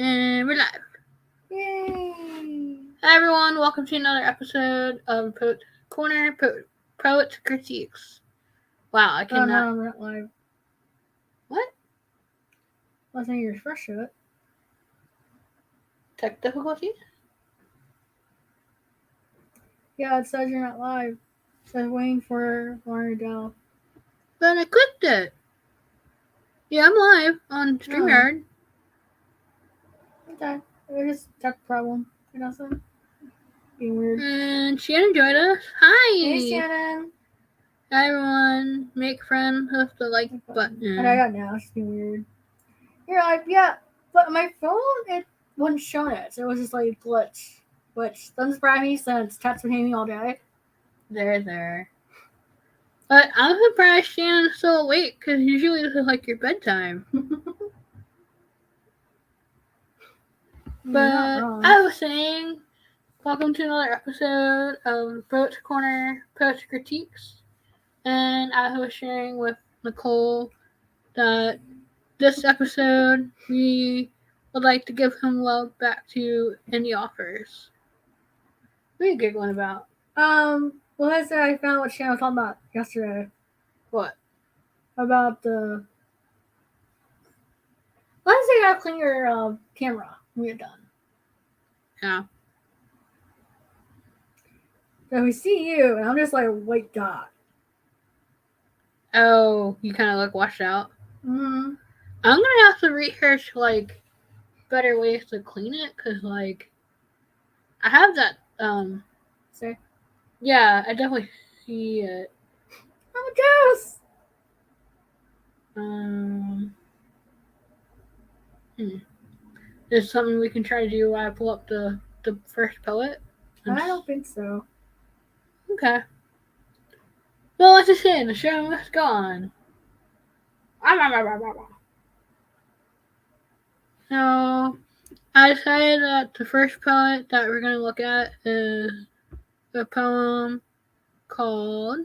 And we're live. Yay! Hi everyone, welcome to another episode of Poet Corner Poet Critiques. Wow, I Oh cannot. no, I'm not live. What? Let's say you refresh it. Tech difficulties? Yeah, it says you're not live. It says waiting for Adele. But I clicked it. Yeah, I'm live on StreamYard. Okay. It was just a tech problem. You know something? Being weird. And Shannon joined us. Hi! Hey Shannon! Hi everyone. Make friend with the like button. And I got now, it's just being weird. You're like, yeah, but my phone, it wasn't showing it. So it was just like glitch. Which doesn't surprise me since Cat's been hitting me all day. There. But I'm surprised Shannon's still awake because usually this is like your bedtime. But I was saying, welcome to another episode of Poet's Corner Poet's Critiques. And I was sharing with Nicole that this episode we would like to give some love back to indie authors. What are you giggling about? Well, I said I found what Shannon was talking about yesterday. What? About the. Let's say you gotta clean your camera when you're done. Yeah. So we see you, and I'm just like a white dot. Oh, you kind of look washed out. Mm-hmm. I'm gonna have to research like better ways to clean it, cause like I have that. Say. Yeah, I definitely see it. I'm a ghost. Is something we can try to do while I pull up the first poet? I don't think so. Okay. Well, let's just say the show must go on. So, I decided that the first poet that we're going to look at is a poem called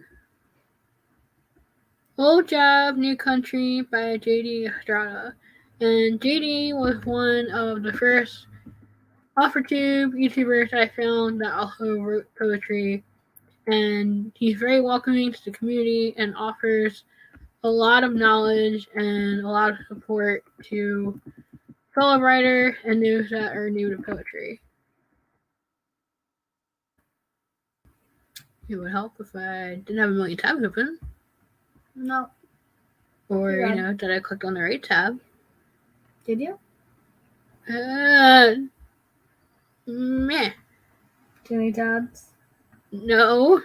Old Job, New Country by J.D. Estrada. And J.D. was one of the first OfferTube YouTubers I found that also wrote poetry. And he's very welcoming to the community and offers a lot of knowledge and a lot of support to fellow writers and those that are new to poetry. It would help if I didn't have a million tabs open. No. Or, that I clicked on the right tab. Did you? Meh. Too many tabs? No.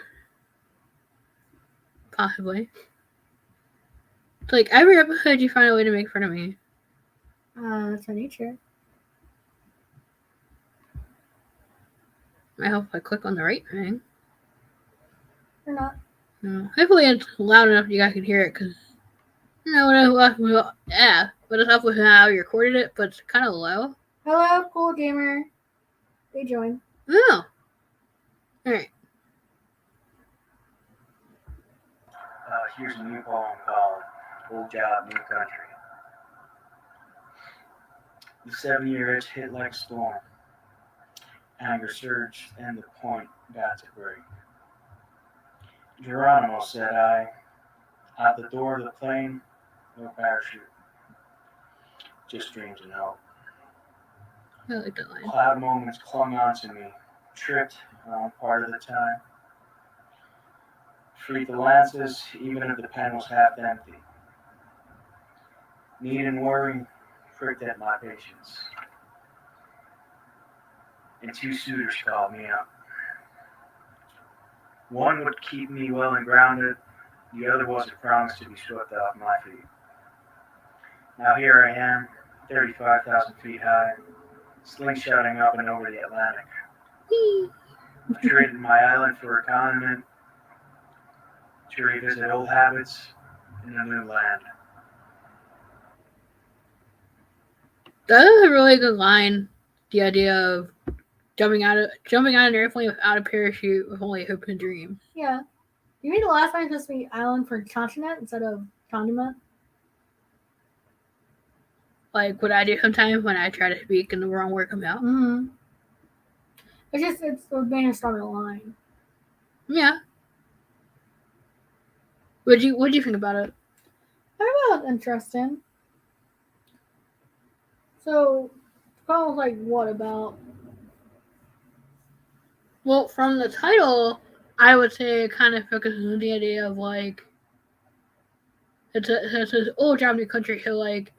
Possibly. It's like every episode you find a way to make fun of me. That's my nature. I hope I click on the right thing. Or not. No. Hopefully it's loud enough you guys can hear it, because what is up with how you recorded it, but it's kind of low. Hello, cool gamer. They join. Oh. Alright. Here's a new poem called Old Job, New Country. The 7-year itch hit like a storm. Anger surged and the point got to break. Geronimo, said I, out the door of the plane, no parachute. Just dreams and hope. I like that line. Cloud moments clung onto me, tripped part of the time. Freed the lances, even if the pen was half empty. Need and worry pricked at my patience. And 2 suitors called me up. One would keep me well and grounded, the other was a promise to be swept off my feet. Now here I am, 35,000 feet high, slingshotting up and over the Atlantic. I traded my island for a continent to revisit old habits in a new land. That is a really good line. The idea of jumping out of an airplane without a parachute with only hope and dreams. Yeah. You mean the last time supposed to be island for continent instead of condiment? like what I do sometimes when I try to speak and the wrong word comes out. Mm-hmm. It's being a stronger line. Yeah. What'd you think about it? I thought it was interesting. So, kind of like what about? Well, from the title, I would say it kind of focuses on the idea of like it's this old Japanese country, so like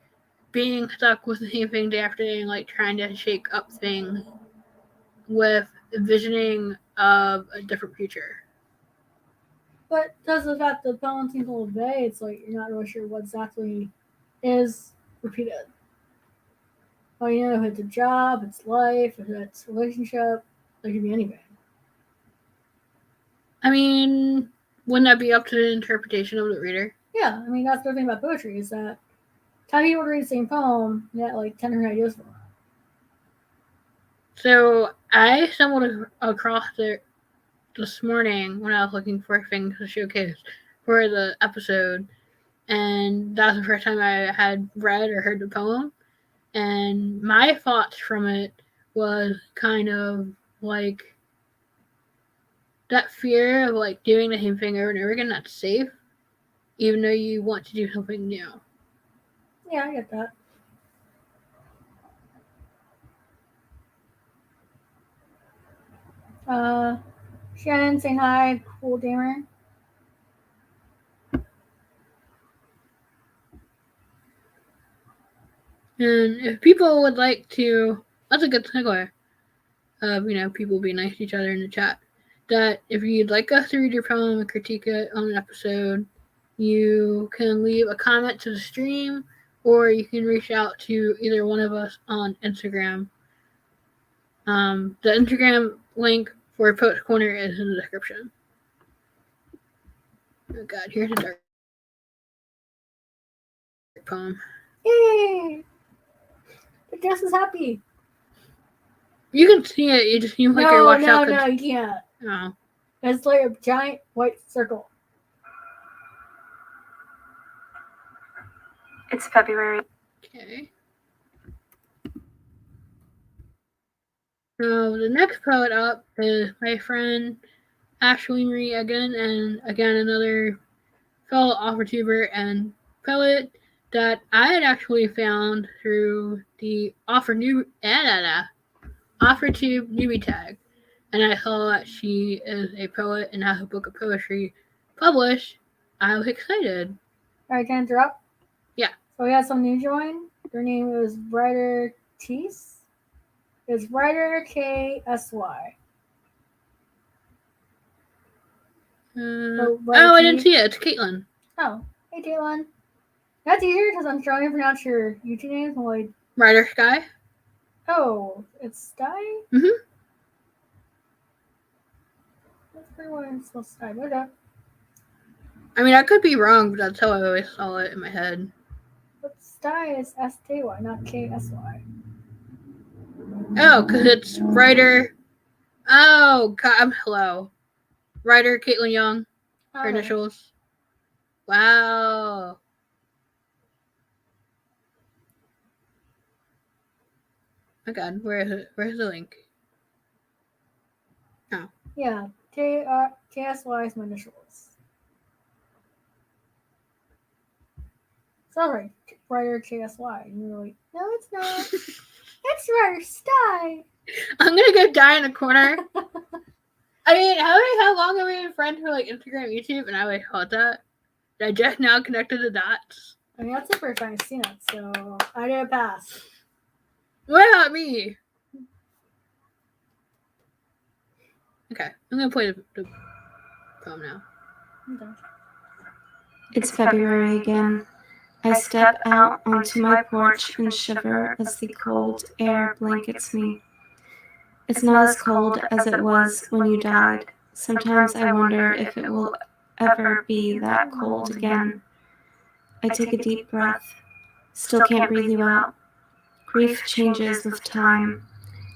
being stuck with the same thing day after day and like trying to shake up things with envisioning of a different future. But does the fact that balancing the whole day, it's like you're not really sure what exactly is repeated. Well, you know, if it's a job, it's life, if it's a relationship, it could be anything. I mean, wouldn't that be up to the interpretation of the reader? Yeah, I mean, that's the thing about poetry is that time people read the same poem, you get like 10 different ideas for it. So I stumbled across it this morning when I was looking for things to showcase for the episode, and that was the first time I had read or heard the poem. And my thoughts from it was kind of like that fear of like doing the same thing over and over again that's safe, even though you want to do something new. Yeah, I get that. Shannon saying hi, cool gamer. And if people would like to, that's a good segue of people being nice to each other in the chat. That if you'd like us to read your poem and critique it on an episode, you can leave a comment to the stream, or you can reach out to either one of us on Instagram. The Instagram link for Poet's Corner is in the description. Oh god, here's a dark poem. Yay! The Jess is happy. You can see it, you just seem like you're washed out. No, you can't. Oh. It's like a giant white circle. It's February. Okay. So the next poet up is my friend Ashley Marie again, and again another fellow OfferTuber and poet that I had actually found through the OfferTube newbie tag, and I saw that she is a poet and has a book of poetry published. I was excited. Alright, can I interrupt? Yeah. So we had some new join. Their name is Writer Tees. It's Writer KSY. I didn't see it. It's Caitlin. Oh, hey Caitlin. That's easier because I'm trying to pronounce your YouTube name. So like Writer Sky. Oh, it's Sky? Mm-hmm. That's pretty what I'm supposed to Sky. Okay. I mean, I could be wrong, but that's how I always saw it in my head. But Sty is STY, not KSY. Oh, because it's writer. Oh, God, hello. Writer Caitlin Young. Her initials. Wow. Oh, God, where is it? Where's the link? Oh. Yeah, KSY is my initials. Sorry, Writer KSY. And you're like, no, it's not. It's Writer Sty. I'm gonna go die in a corner. I mean, how long have we been friends for like Instagram, YouTube, and I always thought that. I just now connected the dots. I mean, that's the first time I've seen it, so I did a pass. What about me? Okay, I'm gonna play the poem now. Okay. It's February again. I step out onto my porch and shiver as the cold air blankets me. It's not as cold as it was when you died. Sometimes I wonder if it will ever be that cold again. I take a deep breath. Still can't breathe you out. Grief changes with time.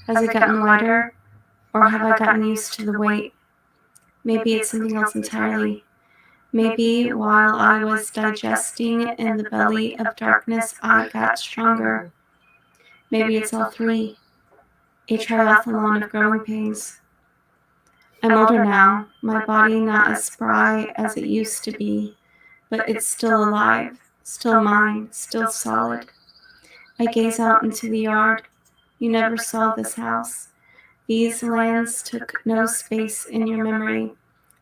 Has it gotten lighter? Or have I gotten used to the weight? Maybe it's something else entirely. Maybe while I was digesting in the belly of darkness, I got stronger. Maybe it's all three. A triathlon of growing pains. I'm older now, my body not as spry as it used to be, but it's still alive, still mine, still solid. I gaze out into the yard. You never saw this house. These lands took no space in your memory.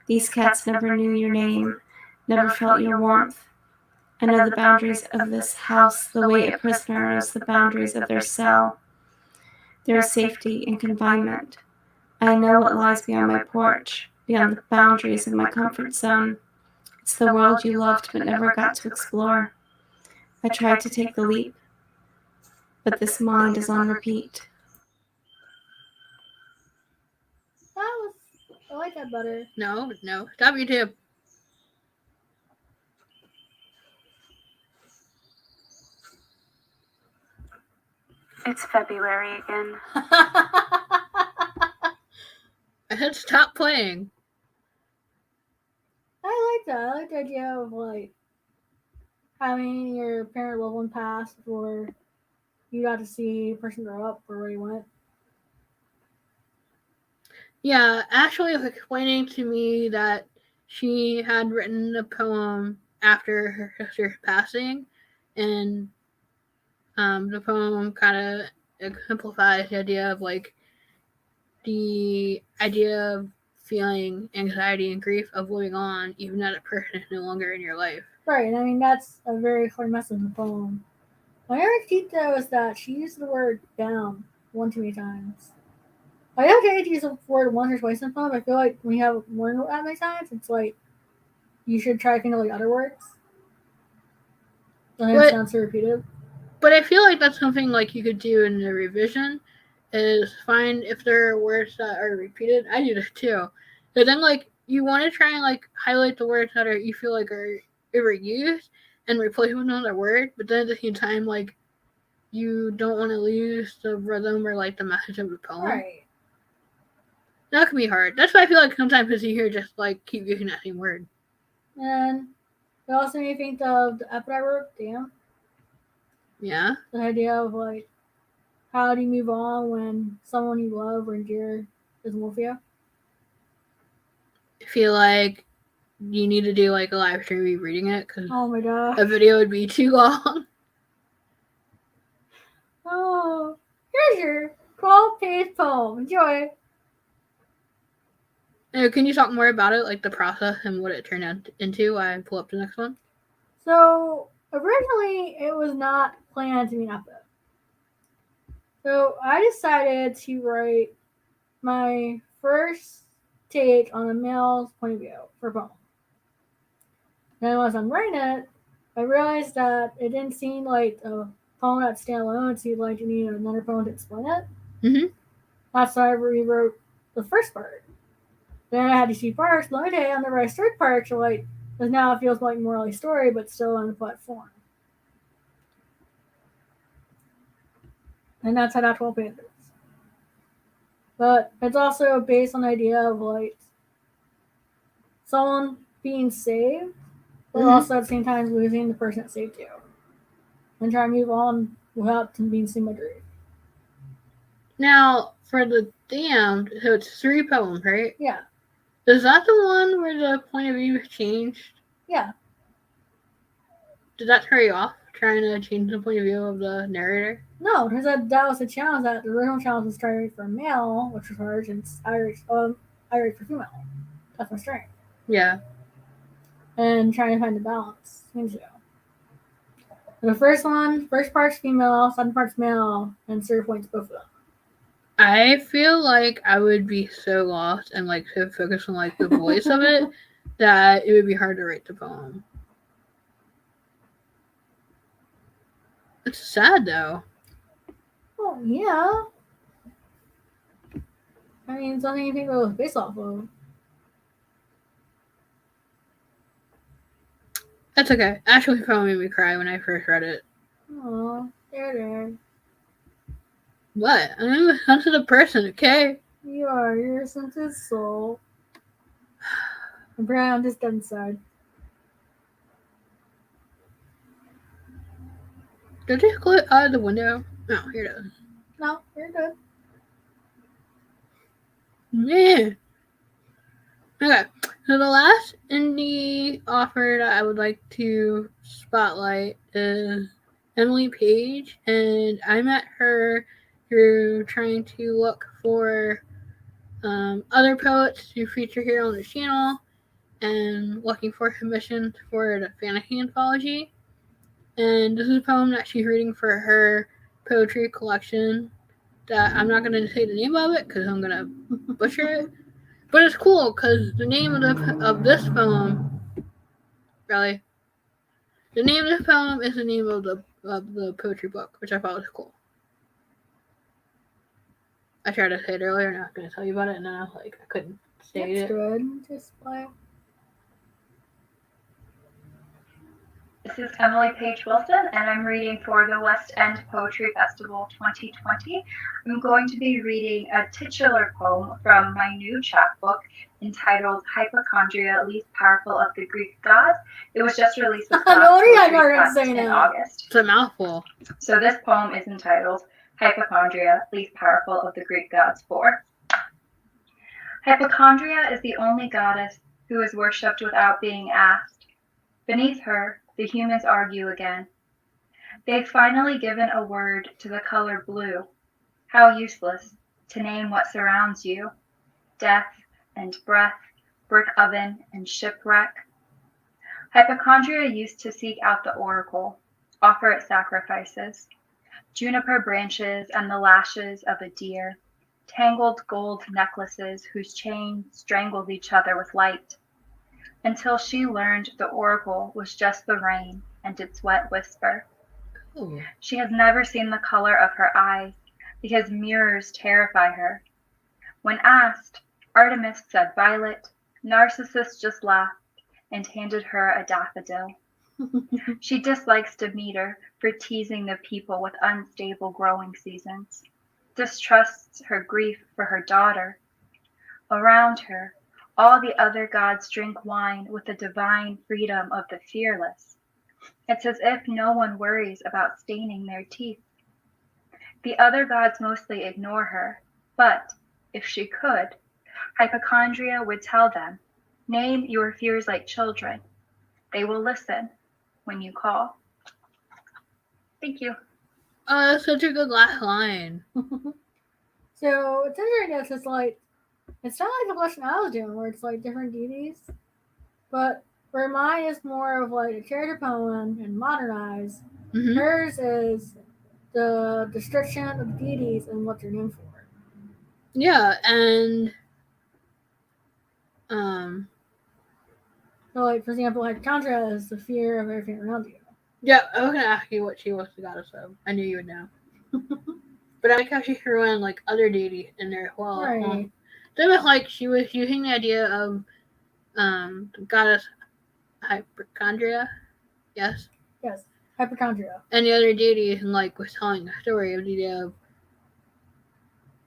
These cats never knew your name, never felt your warmth. I know the boundaries of this house the way a prisoner knows the boundaries of their cell. There is safety in confinement. I know what lies beyond my porch, beyond the boundaries of my comfort zone. It's the world you loved but never got to explore. I tried to take the leap, but this mind is on repeat. I like that better. No, stop YouTube. It's February again. I said stop playing. I like that. I like the idea of like having your parent loved one pass before you got to see a person grow up or where he went. Yeah, Ashley was explaining to me that she had written a poem after her sister's passing, and the poem kind of exemplifies the idea of like the idea of feeling anxiety and grief of living on, even though that person is no longer in your life. Right, and I mean that's a very hard message in the poem. My other critique though is that she used the word down one too many times. I don't okay to use the word once or twice in the poem. I feel like when you have more than that many times, it's like you should try to think of like other words. It sounds so repeated. But I feel like that's something like you could do in the revision, is find if there are words that are repeated. I do this too. But then like you want to try and like highlight the words that are you feel like are overused and replace them with another word, but then at the same time like you don't want to lose the rhythm or like the message of the poem. Right. That can be hard. That's why I feel like sometimes it's easier just like keep using that same word. And it also made me think of the episode I wrote, damn. Yeah. The idea of like how do you move on when someone you love or endear is with you? I feel like you need to do like a live stream reading it because oh my god, a video would be too long. Oh, here's your 12-page poem. Enjoy. Can you talk more about it, like the process and what it turned out into while I pull up the next one? So originally it was not planned to be an epic. So I decided to write my first take on a male's point of view for a poem. Then as I'm writing it, I realized that it didn't seem like a poem that stand alone. It seemed like you need another poem to explain it. Mm-hmm. That's why I rewrote the first part. Then I had to see parts. One day on the right third part, so like, because now it feels like more like a story, but still in the platform. And that's how that 12 pages. But it's also based on the idea of like someone being saved, but also at the same time losing the person that saved you. And trying to move on without being seen by grief. Now, for the damned, so it's 3 poems, right? Yeah. Is that the one where the point of view changed? Yeah. Did that throw you off, trying to change the point of view of the narrator? No, because that was the challenge. That the original challenge was trying to write for male, which was hard, and I write for female. That's my strength. Yeah. And trying to find the balance. The first part's female, second part's male, and 0 points both of them. I feel like I would be so lost and like so focused on like the voice of it that it would be hard to write the poem. It's sad though. Oh yeah. I mean, something you think it was based off of. That's okay. Ashley probably made me cry when I first read it. Aw, there. What? I'm a sensitive person, okay? You are. You're a sensitive soul. I'm proud on this dumb side. Did it go out of the window? Oh, here it is. No, you're good. Yeah. Okay. So the last indie offer that I would like to spotlight is Emily Page, and I met her through trying to look for other poets to feature here on the channel and looking for submissions for the fantasy anthology. And this is a poem that she's reading for her poetry collection that I'm not going to say the name of it because I'm going to butcher it. But it's cool because the name of this poem, really, the name of this poem is the name of the poetry book, which I thought was cool. I tried to say it earlier, and I was going to tell you about it, and then I was like, I couldn't say That's it. good. Just play. This is Emily Page Wilson, and I'm reading for the West End Poetry Festival 2020. I'm going to be reading a titular poem from my new chapbook entitled Hypochondria, Least Powerful of the Greek Gods. It was just released with No wonder I got Poetry her Fest saying in that. August. It's a mouthful. So this poem is entitled Hypochondria, Least Powerful of the Greek Gods 4. Hypochondria is the only goddess who is worshipped without being asked. Beneath her, the humans argue again. They've finally given a word to the color blue. How useless to name what surrounds you. Death and breath, brick oven and shipwreck. Hypochondria used to seek out the oracle, offer it sacrifices. Juniper branches and the lashes of a deer. Tangled gold necklaces whose chains strangled each other with light. Until she learned the oracle was just the rain and its wet whisper. Ooh. She has never seen the color of her eyes because mirrors terrify her. When asked, Artemis said violet, Narcissus just laughed and handed her a daffodil. She dislikes Demeter for teasing the people with unstable growing seasons, distrusts her grief for her daughter. Around her, all the other gods drink wine with the divine freedom of the fearless. It's as if no one worries about staining their teeth. The other gods mostly ignore her, but if she could, Hypochondria would tell them, name your fears like children. They will listen when you call. Thank you. Oh, that's such a good last line. So it's interesting that it's like, it's not like the question I was doing where it's like different deities, but where mine is more of like a character poem and modernized. Mm-hmm. Hers is the description of deities and what they're named for. Yeah, and So, like, for example, hypochondria is the fear of everything around you. yeah, I was gonna ask you what she was the goddess of. I knew you would know. But I like how she threw in like other deities in there as well. Right. So it was like she was using the idea of the goddess hypochondria. Yes. Yes, hypochondria. And the other deities and like was telling a story of the idea of,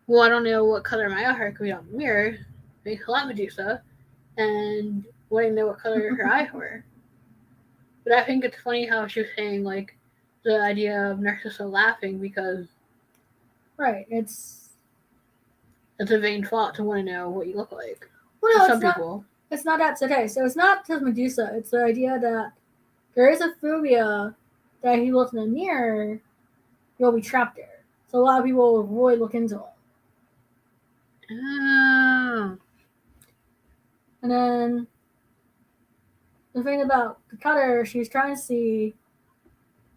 well, I don't know what color my eyes are because we don't mirror. Maybe Medusa, and wanting to know what color her eyes were. But I think it's funny how she was saying like the idea of Narcissa laughing because Right, it's a vain thought to want to know what you look like. well, For no, some people. It's not that today. So it's not just Medusa. It's the idea that there is a phobia that if you look in the mirror, you'll be trapped there. So a lot of people avoid looking into them. Oh. And then the thing about the cutter, she's trying to see,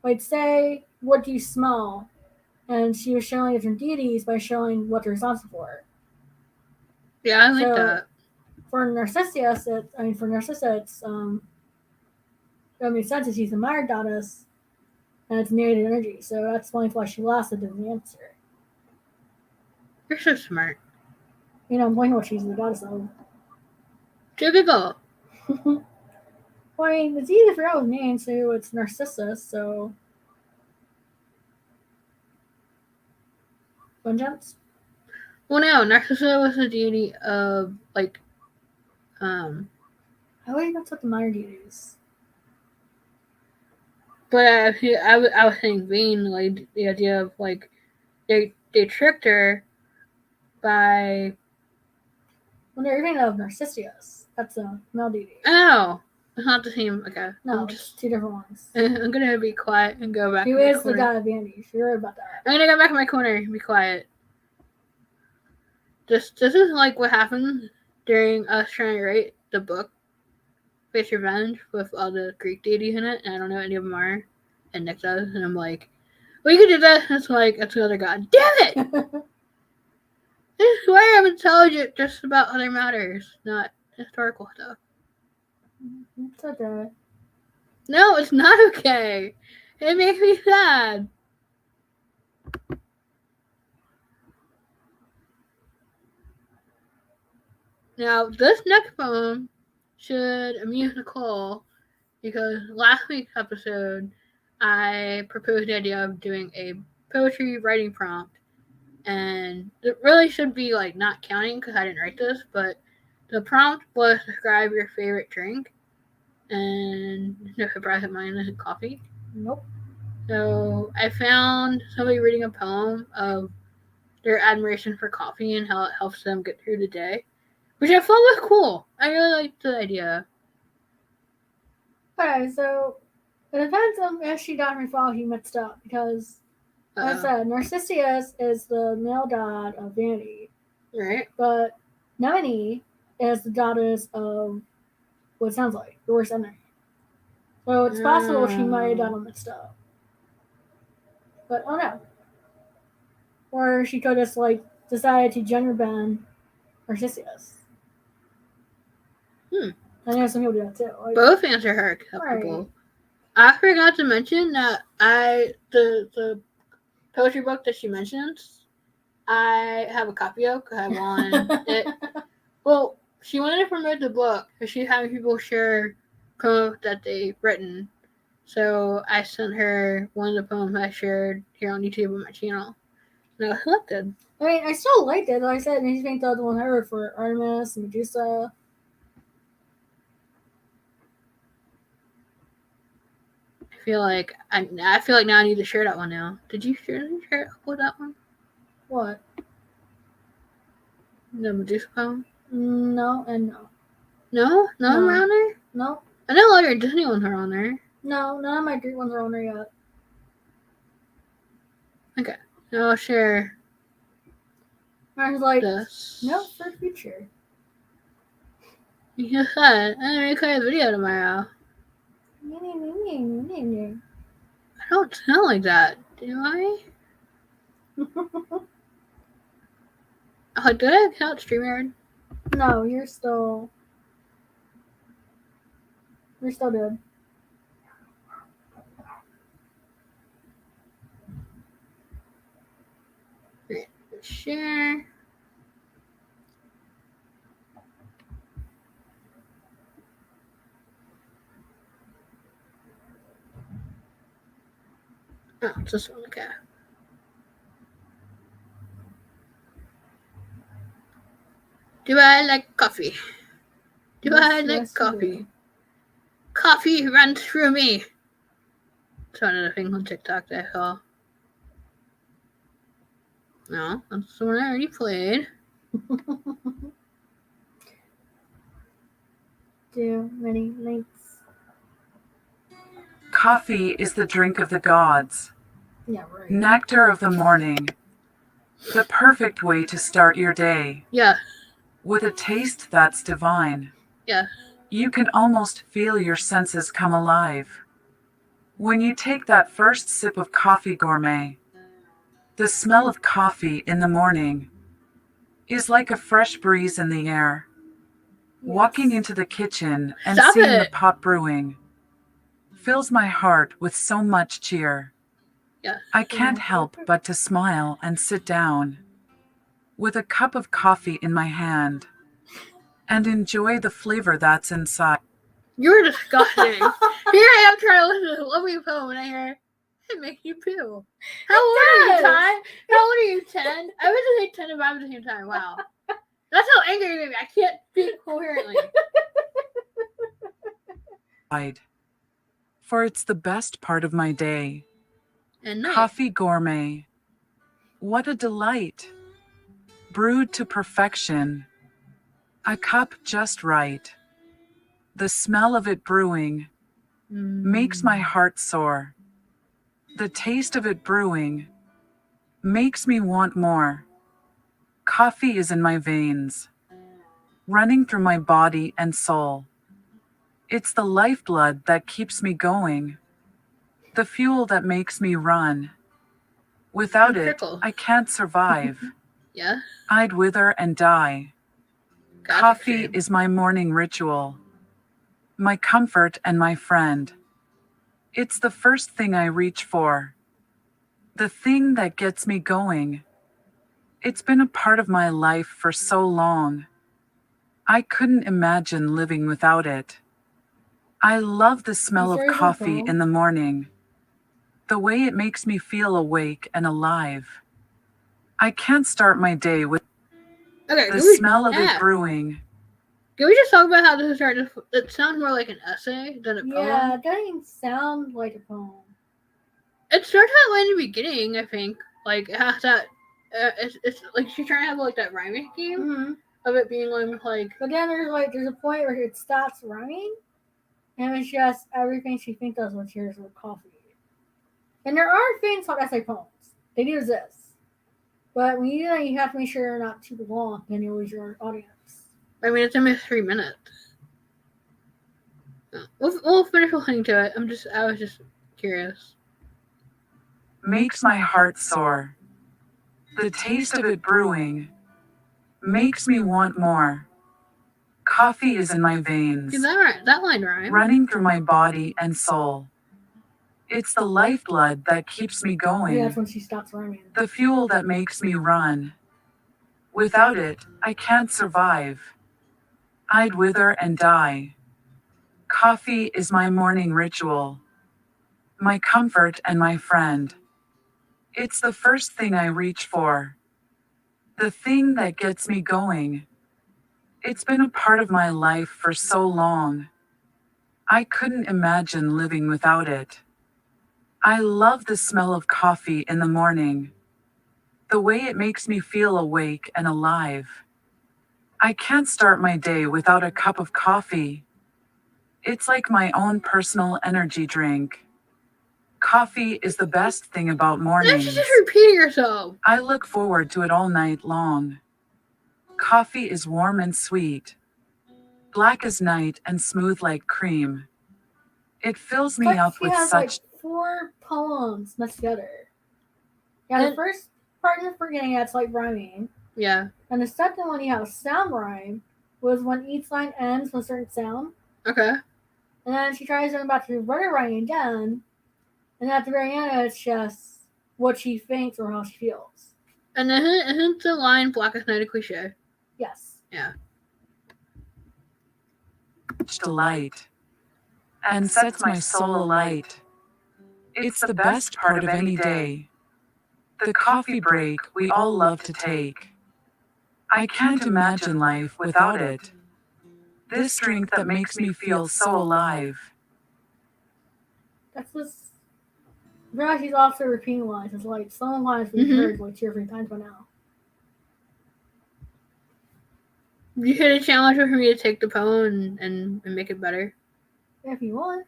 like, say, what do you smell? And she was showing different deities by showing what they're responsible for. Yeah, I like that. For Narcissa, it's that makes sense. She's a minor goddess, and it's negative energy. So that explains why she lost it in the answer. You're so smart. You know, I'm blanking what she's the goddess of. Typical. Well, I mean, it's easy to forget with names, so it's Narcissus, so. Vengeance? Well, no, Narcissa was the deity of like, I always mix up the minor deities. But I was saying vain, like the idea of like they tricked her by Well, no, you're thinking of Narcissus. That's a male deity. oh, it's not the same. Okay, No, I'm it's just 2 different ones. I'm gonna be quiet and go back. Who to my is the corner. god of vanity? You should worry about that. I'm gonna go back in my corner and be quiet. This is like what happened during us trying to write the book Face Revenge with all the Greek deities in it, and I don't know any of them are, and Nick does, and I'm like, well, you can do that. It's like that's another god. Damn it! I swear I'm intelligent just about other matters, not historical stuff. It's okay. No, it's not okay. It makes me sad. Now, this next poem should amuse Nicole because last week's episode I proposed the idea of doing a poetry writing prompt, and it really should be like not counting because I didn't write this, but the prompt was describe your favorite drink, and no surprise that mine is coffee. Nope. So I found somebody reading a poem of their admiration for coffee and how it helps them get through the day, which I thought was cool. I really liked the idea. Okay, so it depends on if she got her mythology mixed up because, like I said, Narcissus is the male god of vanity, Right. but Nemone is the goddess of what it sounds like the worst enemy. So it's possible she might have done them mixed up, but oh no. Or she could just like decide to gender bend Narcissus. I know some people do that too. Like, Both answer her acceptable. Right. I forgot to mention that the poetry book that she mentions, I have a copy of because I won it. Well, she wanted to promote the book because she's having people share poems that they've written. So I sent her one of the poems I shared here on YouTube on my channel. And I was selected. I mean, I still liked it. Like I said, it makes me think of the one I wrote for Artemis and Medusa. I feel like now I need to share that one now. Did you share with that one? What? The Medusa poem? No and no. No? None No. are on there? No. I know all your Disney ones are on there. No, none of my Greek ones are on there yet. Okay. Now I'll share. I was like, this. No, for future. You just said, I'm gonna record a video tomorrow. I I don't sound like that, do I? Oh, did I count StreamYard? No, you're still good. Right, share. Oh, it's this one, okay. Do I like coffee? Do I like coffee? Coffee runs through me. That's another thing on TikTok that I saw. No, that's the one I already played. Too many links. Coffee is the drink of the gods. Yeah, right. Nectar of the morning. The perfect way to start your day. Yeah. With a taste that's divine. Yeah. You can almost feel your senses come alive. When you take that first sip of coffee gourmet, the smell of coffee in the morning is like a fresh breeze in the air. Yes. Walking into the kitchen and seeing the pot brewing fills my heart with so much cheer. Yeah. I can't help but to smile and sit down with a cup of coffee in my hand and enjoy the flavor that's inside. You're disgusting. Here I am trying to listen to this lovely poem and I hear, it makes you poo. How old are you, Ty? How old are you, 10? I was just say 10 and 5 at the same time. Wow. That's how angry you made me. I can't speak coherently. for it's the best part of my day. And night. Coffee gourmet. What a delight. Brewed to perfection. A cup just right. The smell of it brewing makes my heart soar. The taste of it brewing makes me want more. Coffee is in my veins, running through my body and soul. It's the lifeblood that keeps me going, the fuel that makes me run. Without And it, trickle. I can't survive. Yeah. I'd wither and die. Gotcha, Coffee Extreme. is my morning ritual, my comfort and my friend. It's the first thing I reach for, the thing that gets me going. It's been a part of my life for so long. I couldn't imagine living without it. I love the smell of Sorry for coffee phone. in the morning, the way it makes me feel awake and alive. I can't start my day with Okay, the smell of it brewing. Can we just talk about how this is starting to... It sounds more like an essay than a poem. Yeah, it doesn't sound like a poem. It starts that way in the beginning, I think. Like, it has that... it's like she's trying to have like that rhyming scheme Mm-hmm. of it being like... But then there's a point where it stops rhyming, and it's just everything she thinks of when she hears with coffee. And there are things called essay poems. They do exist. But when you do that, you have to make sure they're not too long, then you lose your audience. I mean, it's almost 3 minutes. We'll finish listening to it. I was just curious. Makes my heart soar. The taste of it brewing makes me want more. Coffee is in my veins, See, that line rhymes. running through my body and soul. It's the lifeblood that keeps me going, Yeah, that's when she stops rhyming. the fuel that makes me run. Without it, I can't survive. I'd wither and die. Coffee is my morning ritual, my comfort and my friend. It's the first thing I reach for, the thing that gets me going. It's been a part of my life for so long. I couldn't imagine living without it. I love the smell of coffee in the morning, the way it makes me feel awake and alive. I can't start my day without a cup of coffee. It's like my own personal energy drink. Coffee is the best thing about Now mornings. she's just repeating herself. I look forward to it all night long. Coffee is warm and sweet, black as night and smooth like cream. It fills me But up she with has such... like 4 poems mixed together. Yeah, the first part in the beginning that's like rhyming. Yeah. And the second one you have a sound rhyme was when each line ends with a certain sound. Okay. And then she tries going back to the rudder rhyming again. And at the very end it's just what she thinks or how she feels. And then isn't the line black as night a cliche? Yes. Yeah. delight and sets my soul alight. It's the best part of any day, the coffee break we all love to take. I can't imagine life without it, this drink that makes me feel so alive. That's just. Realize she's also repeating lines. It's like some lines we've heard like 2 or 3 times by now. You hit a challenge for me to take the poem and make it better. If you want.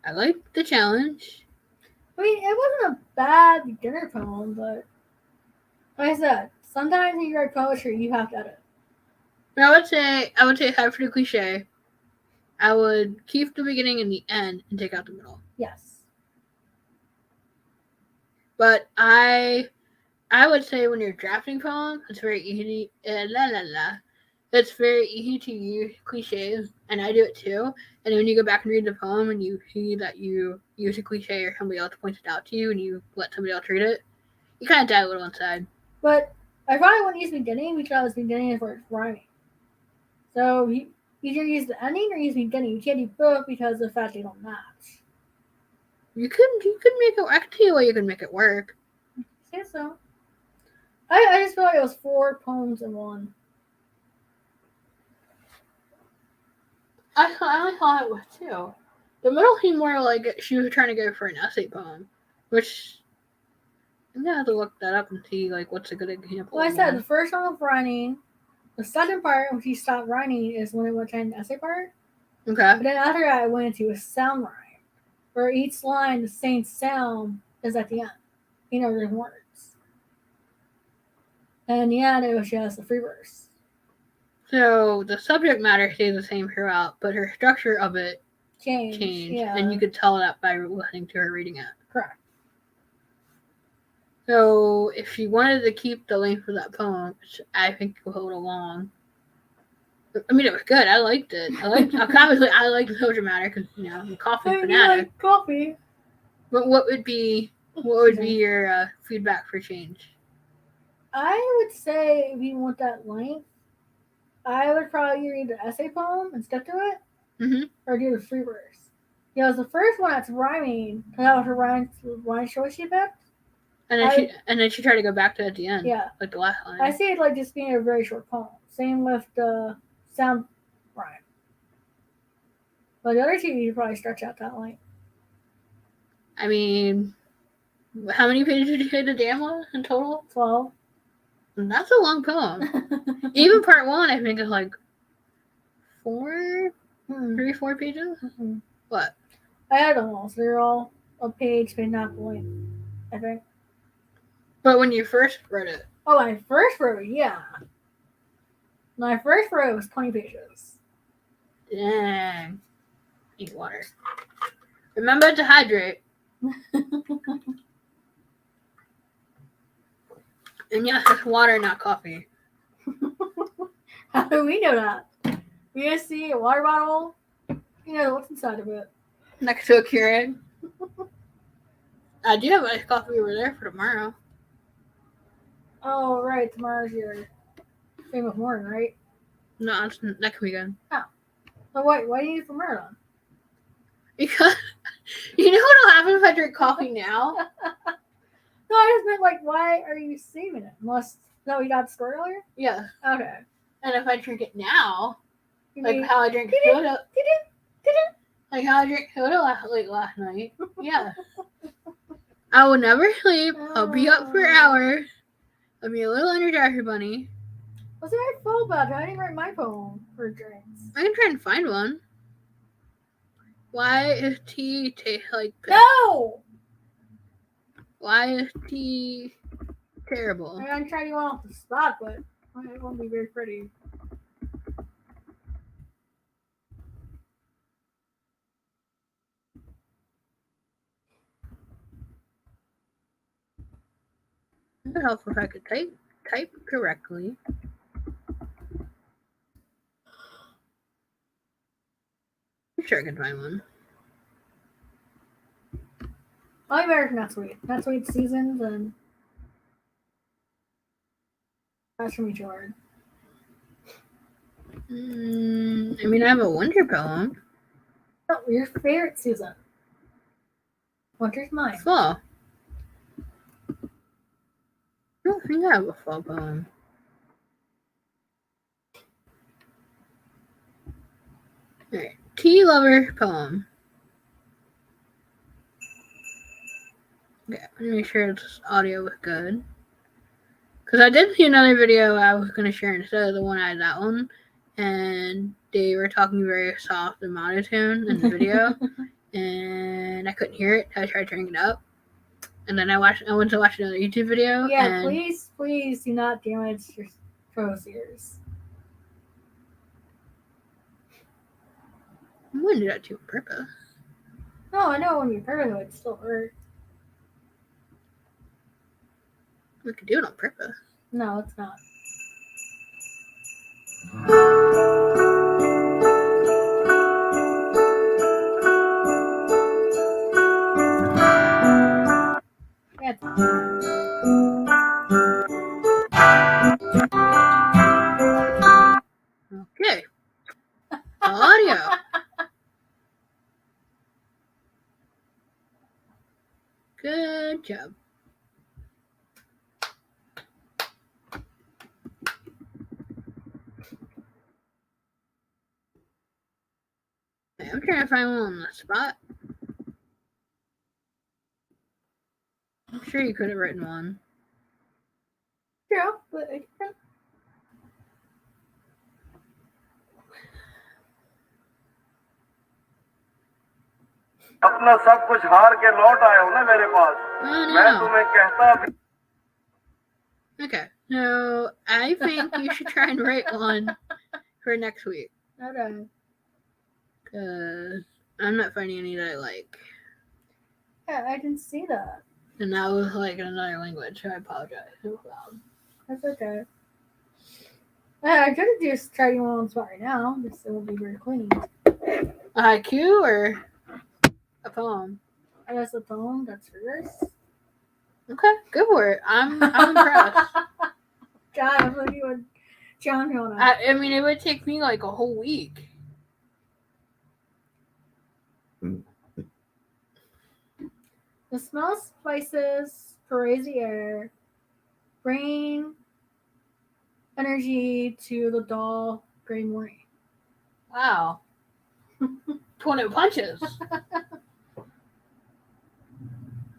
I like the challenge. I mean, it wasn't a bad beginner poem, but like I said, sometimes when you write poetry, you have to edit. I would say aside from the cliche, I would keep the beginning and the end and take out the middle. Yes. But I would say when you're drafting poems, it's very easy. It's very easy to use cliches, and I do it too. And when you go back and read the poem and you see that you use a cliche or somebody else points it out to you and you let somebody else read it, you kind of die a little inside. But I probably wouldn't use beginning because beginning is where it's rhyming. So you either use the ending or use beginning. You can't do both because of the fact they don't match. You could make it. I can tell you why you can make it work. I think so. I just feel like it was 4 poems in one. I thought it was too. The middle seemed more like she was trying to go for an essay poem, which I'm gonna have to look that up and see like what's a good example. Well, I said the first one was running. The second part, when she stopped running, is when it went to an essay part. Okay. But then after that, I went into a sound rhyme, where each line, the same sound, is at the end. There's words. And in the end, it was just a free verse. So the subject matter stayed the same throughout, but her structure of it changed. Yeah. And you could tell that by listening to her reading it. Correct. So if she wanted to keep the length of that poem, which I think will hold along. I mean, it was good. I liked it. Obviously, I like the subject matter because I'm a coffee fanatic. You like coffee. But what would be your feedback for change? I would say if you want that length, I would probably read the essay poem and stick to it, or do the free verse. Because the first one that's rhyming, that was her rhyme choice she picked. And then she tried to go back to it at the end. Yeah. Like the last line. I see it like just being a very short poem. Same with the sound rhyme. But the other two, you probably stretch out that length. I mean, how many pages did you say the damn was in total? 12. That's a long poem. Even part 1, I think, is like 4 pages. Mm-hmm. What? I had them all, so they're all a page, but not the length, I think. But when you first wrote it? Oh, when I first wrote it, yeah. When I first wrote it, was 20 pages. Dang. Eat water. Remember to hydrate. And yes, it's water, not coffee. How do we know that? We just see a water bottle. What's inside of it. Next to a Keurig. I do have iced coffee over there for tomorrow. Oh, right. Tomorrow's your famous morning, right? No, it's next weekend. Oh. So why do you need it for marathon? Because you know what'll happen if I drink coffee now? No, I just meant why are you saving it? Unless we got the story earlier? Yeah. Okay. And if I drink it now, You how I drink soda, like how I drank soda last night. Yeah. I will never sleep. I'll be up for hours. I'll be a little Energizer bunny. What's the right phone about? I didn't write my poem for drinks. I can try and find one. Why is tea taste like piss? No! Why is tea terrible? I'm gonna try to go off the spot, but it won't be very pretty. It would help if I could type correctly. I'm sure I can find one. I'll be better for next week. Next week's seasons, and that's gonna be too hard. I mean, I have a winter poem. Oh, your favorite season? Winter's mine. Fall. I don't think I have a fall poem. Alright. Tea lover poem. Okay, let me make sure this audio was good. Because I did see another video I was going to share instead of the one I had that one. And they were talking very soft and monotone in the video. And I couldn't hear it. I tried turning it up. And then I went to watch another YouTube video. Yeah, please do not damage your crow's ears. I wouldn't do that to you on purpose. No, I know when you hurt it, it still hurt. We could do it on purpose. No, it's not. That's Okay. Audio. Good job. trying to find one on the spot. I'm sure you could have written one. True, but I can't. अपना सब कुछ हार के लौट आए हो ना मेरे पास Oh मैं no. तुम्हें कहता भी Okay, so I think you should try and write one for next week. Okay. Because I'm not finding any that I like. Yeah, I can see that. And that was like in another language, so I apologize. It was loud. That's okay. I could have just tried you one on the spot right now. Just it would be very clean. A haiku or a poem? I guess a poem. That's yours. Okay, go for it. I'm impressed. God, I thought you would challenge me on that. I mean, it would take me like a whole week. The smell of spices pervades the air, bringing energy to the dull gray morning. Wow. 20 punches.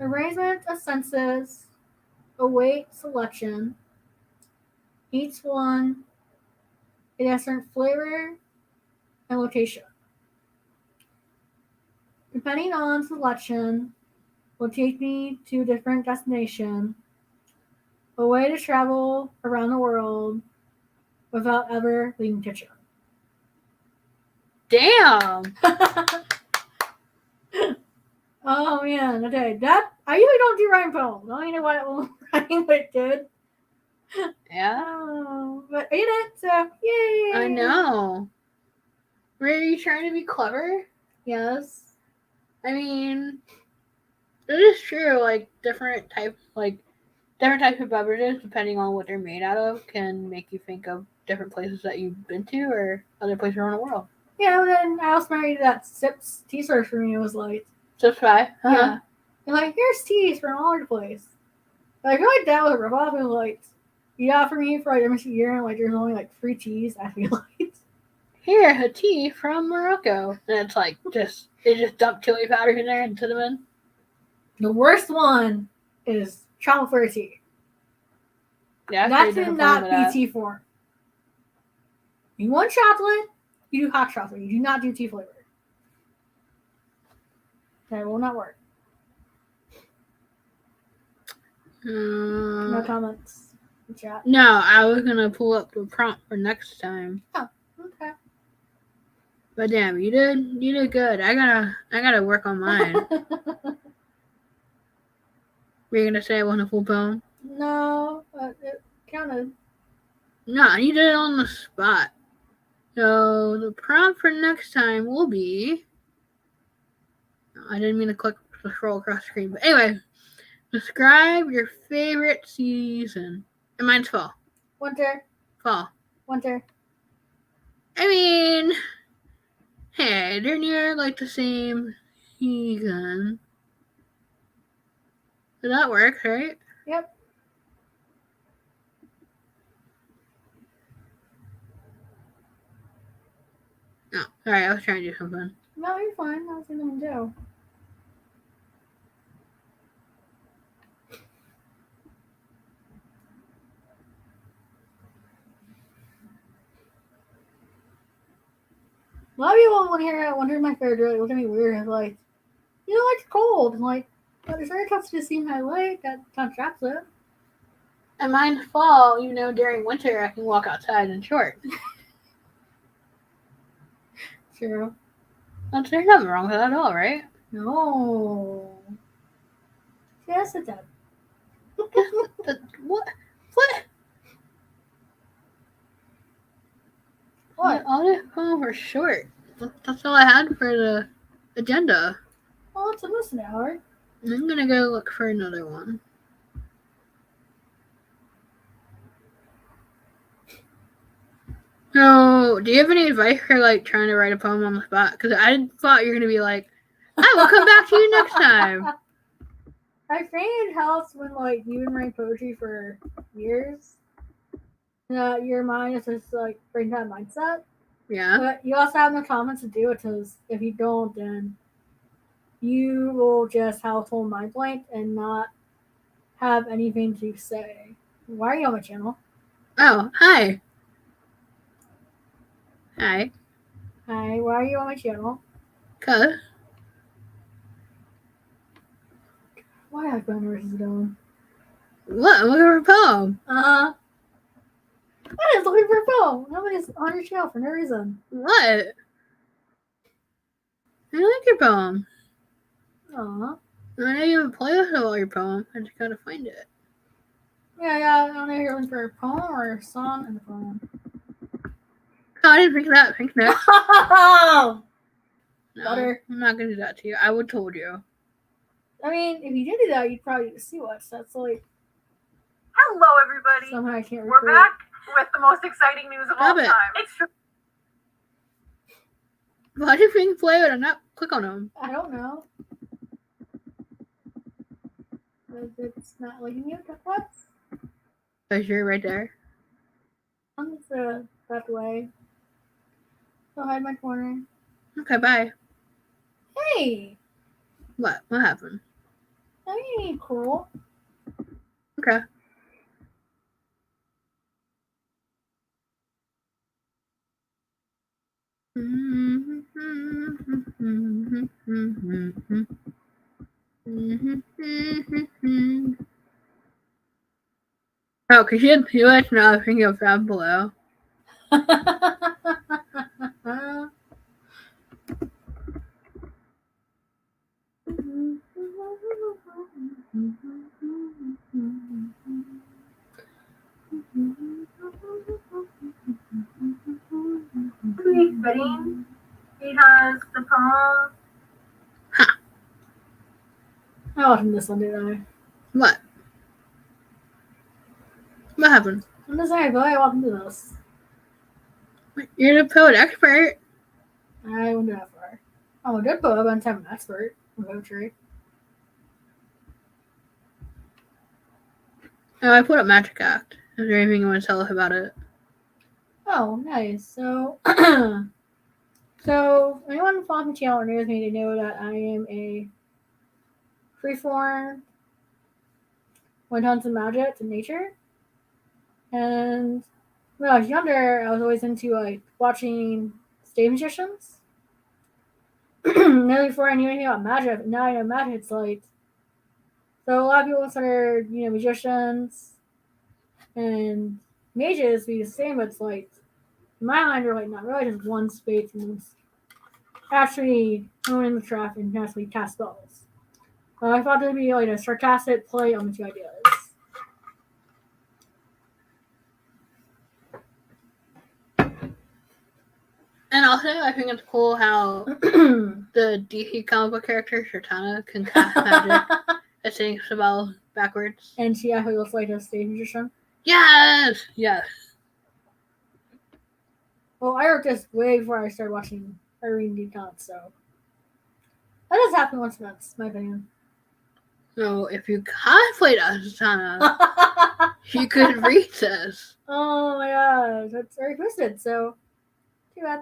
Arrangement of senses await selection. Each one, it has certain flavor and location. Depending on selection, will take me to a different destination, a way to travel around the world without ever leaving the kitchen. Damn. Oh man, okay. That I usually don't do rhyme poems. I don't even know why it won't rhyme, but it did. Yeah, Oh, but I did it, so yay! I know. Were you trying to be clever? Yes. I mean, it is true. Like different types of beverages, depending on what they're made out of, can make you think of different places that you've been to or other places around the world. Yeah, and then I also married that Sips tea source for me. It was like, Subscribe. yeah. And like, here's teas from all over the place. But I feel like that was a ripoff. It was like, you offer me for like almost a year, and like there's only like 3 teas. I feel like. Here, a tea from Morocco. And it's like they just dump chili powder in there and cinnamon. The worst one is chocolate flavored tea. Yeah, That cannot be tea form. You want chocolate, you do hot chocolate. You do not do tea flavored. That will not work. No comments in chat. No, I was gonna pull up the prompt for next time. Oh, okay. But damn, you did good. I gotta work on mine. Were you gonna say it wasn't a full poem? No, but it counted. No, you did it on the spot. So the prompt for next time will be. I didn't mean to scroll across the screen, but anyway, describe your favorite season. And mine's fall. Winter. Fall. Winter. I mean, hey, they're near like the same season. So that works, right? Yep. No, sorry, I was trying to do something. No, you're fine. I was going to do. A lot of people when hear wonder my favorite look at me weird and like, you know, like cold. And like, but there's other cups to see my light that kind of traps it. And mine's fall, during winter I can walk outside in shorts. True. There's nothing wrong with that at all, right? No. Yes, it does. What? What? All the poems were short. That's all I had for the agenda. Well, it's almost an hour. I'm gonna go look for another one. So, do you have any advice for like trying to write a poem on the spot? Because I thought you were gonna be like, I will come back to you next time. I find it helps when like you've been writing poetry for years. Your mind is just like bring that mindset. Yeah. But you also have no comments to do it, because if you don't, then you will just have a full mind blank and not have anything to say. Why are you on my channel? Oh, hi. Hi. Hi, why are you on my channel? Cuz. Why have I where's it going? What? I'm looking for a poem. I was looking for a phone. Nobody's on your channel for no reason. What? I like your poem. Aw. I know you have a playlist of all your poems. I just gotta find it. Yeah, I don't know if you're looking for a poem or a song in the poem. Oh, I didn't think that. Think that. Oh! No, Butter. I'm not gonna do that to you. I would told you. I mean, if you did do that, you'd probably see what. So that's like Hello, everybody. somehow I can't We're record. back with the most exciting news of all Stop it. time. It's true. Why do you think play it and not click on them? I don't know. It's not letting you. What? Because you're right there. It's that way. Go hide my corner. Okay, bye. Hey, What? What happened? that ain't cool. Okay. Oh, because you let us know if you go down below. Fitting because the poem. I watched this one, didn't I? What? What happened? I'm just saying, but I walked into this. You're the poet expert. I wouldn't go that far. I'm a good poet, but I'm an expert in poetry. Oh, I put up Magic Act. Is there anything you want to tell us about it? Oh, nice. So, so anyone who follows my channel or knows me, they know that I am a freeform when it comes to magic and nature. And when I was younger, I was always into like watching stage magicians. Now before I knew anything about magic, now I know magic. It's like so a lot of people consider magicians and mages be the same, but it's like in my mind are like not really just one space and actually honing the craft and actually cast spells. I thought there'd be like a sarcastic play on the two ideas. And also, I think it's cool how the DC comic book character Shirtana can cast magic and sing spells backwards. And she actually looks like a stage magician. Yes! Yes. Well, I wrote this way before I started watching Irene Decon, so that does happen once a month, my opinion. So if you cosplayed as Shirtana, you could read this. Oh my gosh, that's very twisted, so too bad.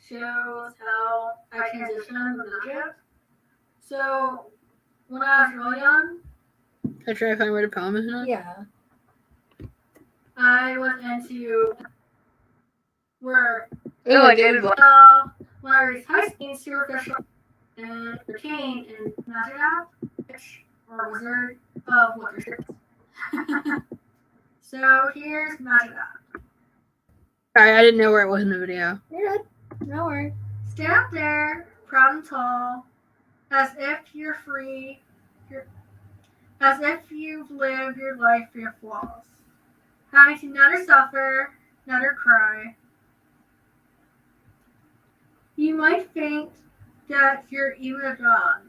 Shows how I transitioned to magic. So When I was really young, Can I try to find where the poem is now? yeah, I was into where Oh, I did. when I was high school, superficial and arcane and magic app, witch or wizard of what your shirts. So here's magic app. Sorry, I didn't know where it was in the video. you're good. No worries. Stand up there, proud and tall, as if you're free, as if you've lived your life free of flaws, having to never suffer, never cry. You might think that you're even a god,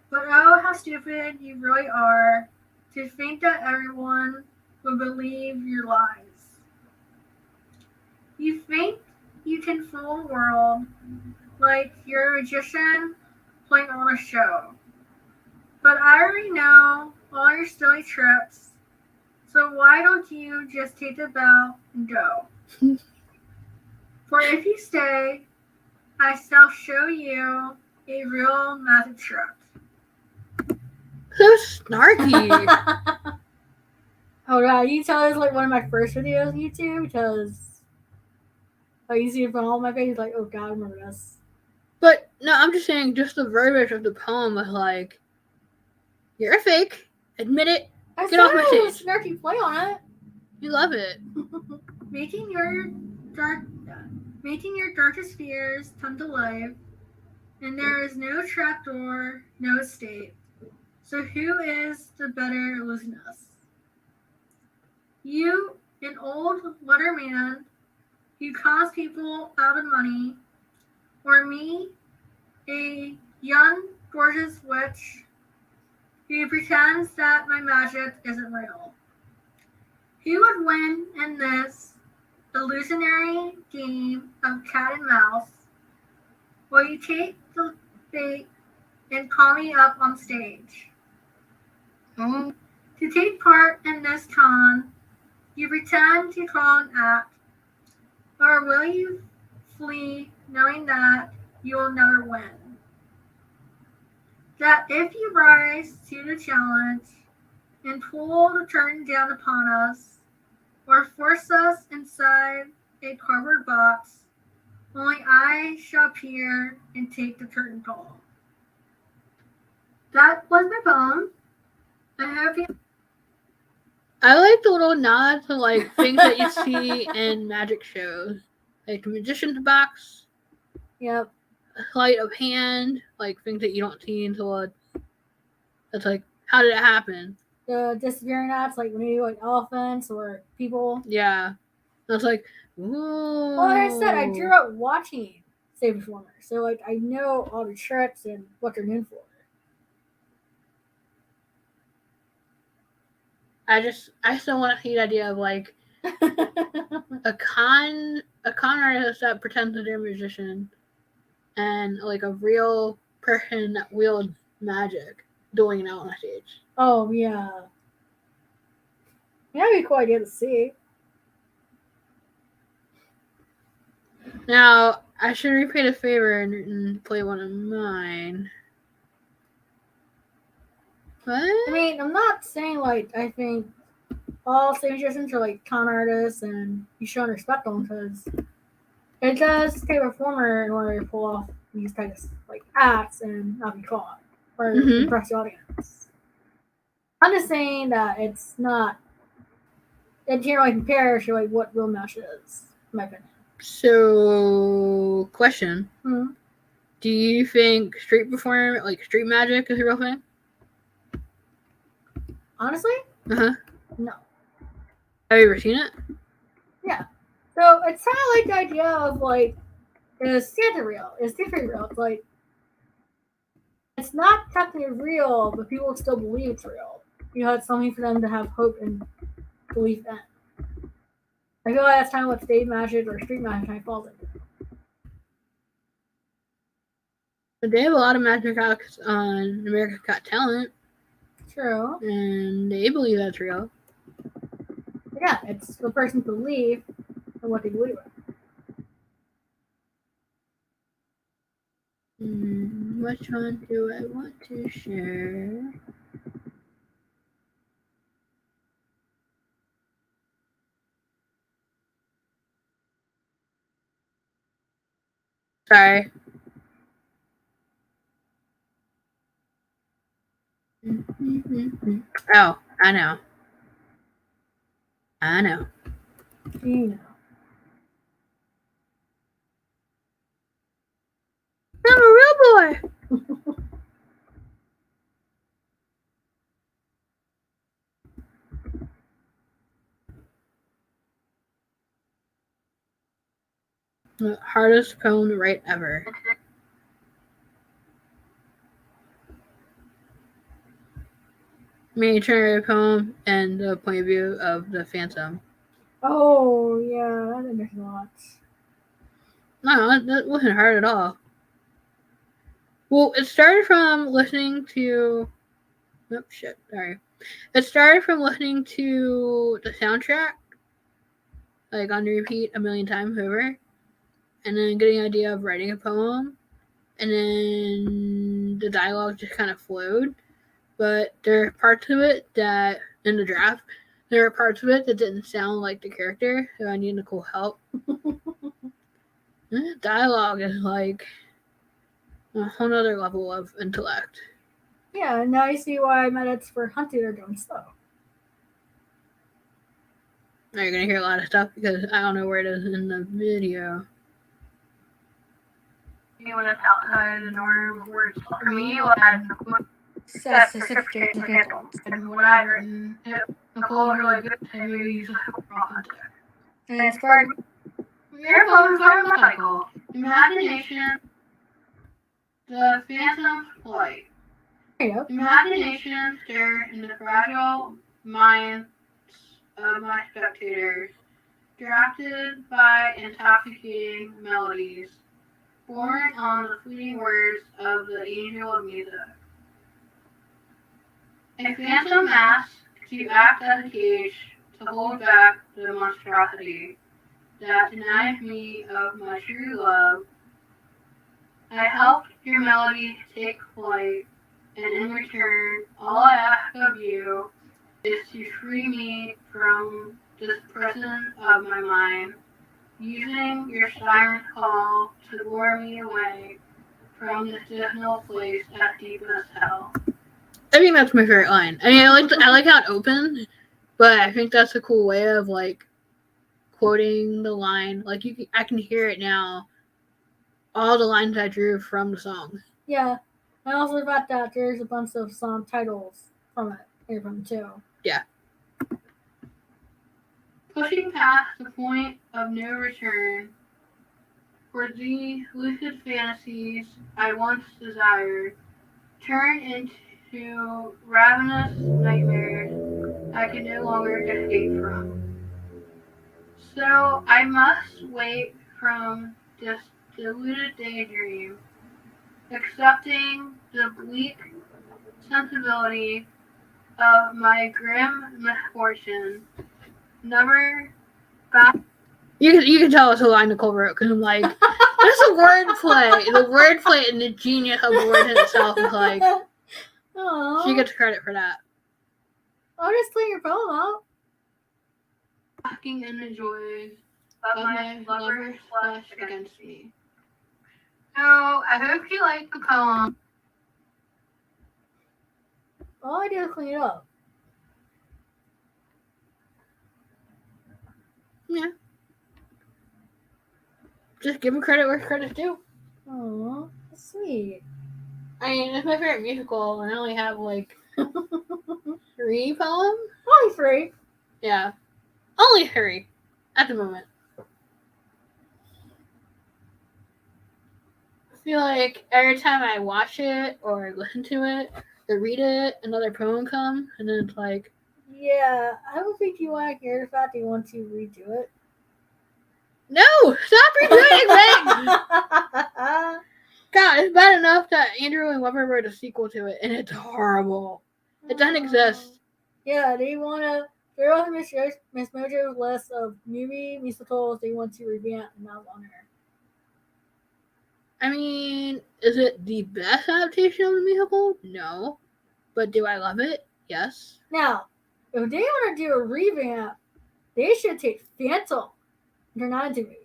but oh, how stupid you really are to think that everyone will believe your lies. You think you can fool the world like you're a magician playing on a show. But I already know all your silly tricks, so why don't you just take the bell and go? For if you stay, I shall show you a real magic trick. So snarky. Oh god, you tell this like one of my first videos on YouTube because you see it from all my face, like, oh god, I remember this. But no, I'm just saying, just the verbiage of the poem was like, "You're a fake. Admit it. I Get off my said it was stage." snarky play on it. You love it. Making your darkest fears come to life, and there is no trapdoor, no escape. So who is the better illusionist? You, an old letter man who cons people out of money, or me, a young, gorgeous witch who pretends that my magic isn't real? Who would win in this illusionary game of cat and mouse? Will you take the bait and call me up on stage? To take part in this con, you pretend to call an act, or will you flee knowing that you will never win? That if you rise to the challenge and pull the curtain down upon us, or force us inside a cardboard box, only I shall appear and take the curtain call. That was my poem. I hope you. I like the little nod to like things that you see in magic shows, like the magician's box, Yep. sleight of hand, like things that you don't see until it's like, how did it happen? The disappearing acts, like when you do like elephants or people. Yeah, I was like, whoa. Well, like I said, I grew up watching stage performers, so like I know all the tricks and what they're known for. I still want to see the idea of like a con artist that pretends that they're a musician, and like a real person that wields magic doing it out on stage. Oh yeah, that'd be a cool idea to see. Now I should repeat a favor and play one of mine. What? I mean, I'm not saying like I think all stage musicians are like con artists and you shouldn't respect them because it does take a performer in order to pull off these types of like acts and not be caught or impress the audience. I'm just saying that it's not. It can't really compare to like what real match is, in my opinion. So, question: Hmm. Do you think street magic, is a real thing? Honestly, No. Have you ever seen it? Yeah. So it's kind of like the idea of like, is Santa real? Is Tiffany real? It's like, it's not technically real, but people still believe it's real. You know, it's something for them to have hope and belief in. I feel like that's kind of what stage magic or street magic kind of falls into. But they have a lot of magic acts on America's Got Talent. True. And they believe that's real. Yeah, it's the person's belief and what they believe in. Which one do I want to share? Sorry. Oh, I know. You know. I'm a real boy. The hardest poem to write ever. Me trying to write a poem and the point of view of the Phantom. Oh yeah, that makes a lot. No, that wasn't hard at all. Well, it started from listening to. Oh shit! Sorry. It started from listening to the soundtrack, like on repeat a million times over, and then getting an idea of writing a poem, and then the dialogue just kind of flowed. But there are parts of it that, in the draft, there are parts of it that didn't sound like the character, so I need Nicole help. Dialogue is like a whole nother level of intellect. Yeah, now you see why my edits for Hunted are going slow. Now you're gonna hear a lot of stuff because I don't know where it is in the video. When it's outside the norm before it's for me, what I've set specific examples. And what I've written, Nicole's really good at maybe use a authentic. And it's part Your poems are methodical. Imagination, the phantom flight. there you go. Imagination stirred in the fragile minds of my spectators, drafted by intoxicating melodies, born on the fleeting words of the angel of music. A phantom mask to act as a cage to hold back the monstrosity that denies me of my true love. I helped your melody take flight, and in return, all I ask of you is to free me from this prison of my mind, using your siren call to lure me away from this dismal place as deep as hell. I think that's my favorite line. I mean, I like how it opened, but I think that's a cool way of like quoting the line. Like I can hear it now. All the lines I drew from the song. Yeah. I also thought that there's a bunch of song titles from it here from too. Yeah. Pushing past the point of no return, for the lucid fantasies I once desired turn into ravenous nightmares I can no longer escape from. So I must wake from this deluded daydream, accepting the bleak sensibility of my grim misfortune, never back. You can tell it's a line Nicole wrote because I'm like, there's a wordplay. The wordplay and the genius of the word in itself is like, Aww. she gets credit for that. I'll just clean your poem out. Basking in the joys of my lover's flesh against me. So, I hope you like the poem. All I did was clean it up. Yeah. Just give him credit where credit's due. Aww, that's sweet. I mean, it's my favorite musical, and I only have like 3 poems. Only 3. Yeah. Only 3 at the moment. I feel like every time I watch it or listen to it or read it, another poem comes, and then it's like, Yeah, I don't think you want to hear the fact that you want to redo it. no, stop redoing things! God, it's bad enough that Andrew and Weber wrote a sequel to it, and it's horrible. It doesn't exist. Yeah, they want to. They're on Miss Mojo's list of movie musicals they want to revamp, and that's on her. I mean, is it the best adaptation of the musical? No. But do I love it? Yes. Now, if they want to do a revamp, they should take Phantom and turn that into a movie.